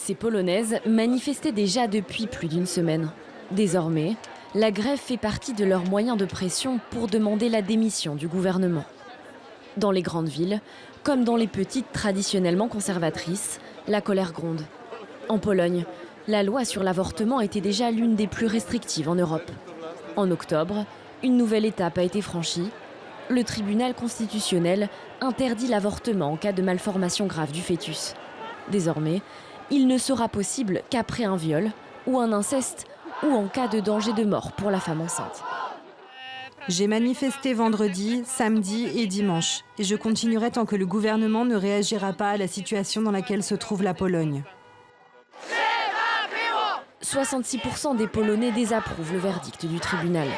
Ces Polonaises manifestaient déjà depuis plus d'une semaine. Désormais, la grève fait partie de leurs moyens de pression pour demander la démission du gouvernement. Dans les grandes villes, comme dans les petites traditionnellement conservatrices, la colère gronde. En Pologne, la loi sur l'avortement était déjà l'une des plus restrictives en Europe. En octobre, une nouvelle étape a été franchie. Le tribunal constitutionnel interdit l'avortement en cas de malformation grave du fœtus. Désormais, il ne sera possible qu'après un viol ou un inceste ou en cas de danger de mort pour la femme enceinte. J'ai manifesté vendredi, samedi et dimanche. Et je continuerai tant que le gouvernement ne réagira pas à la situation dans laquelle se trouve la Pologne. 66% des Polonais désapprouvent le verdict du tribunal.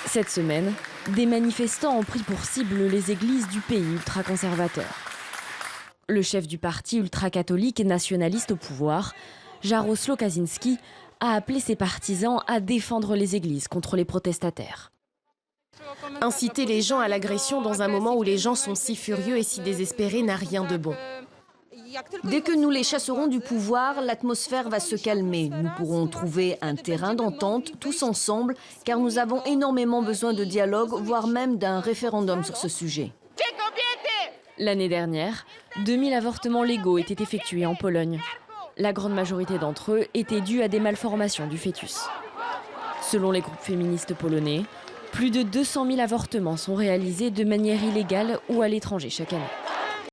Cette semaine, des manifestants ont pris pour cible les églises du pays ultra-conservateur. Le chef du parti ultra-catholique et nationaliste au pouvoir, Jarosław Kaczyński, a appelé ses partisans à défendre les églises contre les protestataires. Inciter les gens à l'agression dans un moment où les gens sont si furieux et si désespérés n'a rien de bon. Dès que nous les chasserons du pouvoir, l'atmosphère va se calmer. Nous pourrons trouver un terrain d'entente tous ensemble, car nous avons énormément besoin de dialogue, voire même d'un référendum sur ce sujet. L'année dernière, 2000 avortements légaux étaient effectués en Pologne. La grande majorité d'entre eux étaient dus à des malformations du fœtus. Selon les groupes féministes polonais, plus de 200 000 avortements sont réalisés de manière illégale ou à l'étranger chaque année.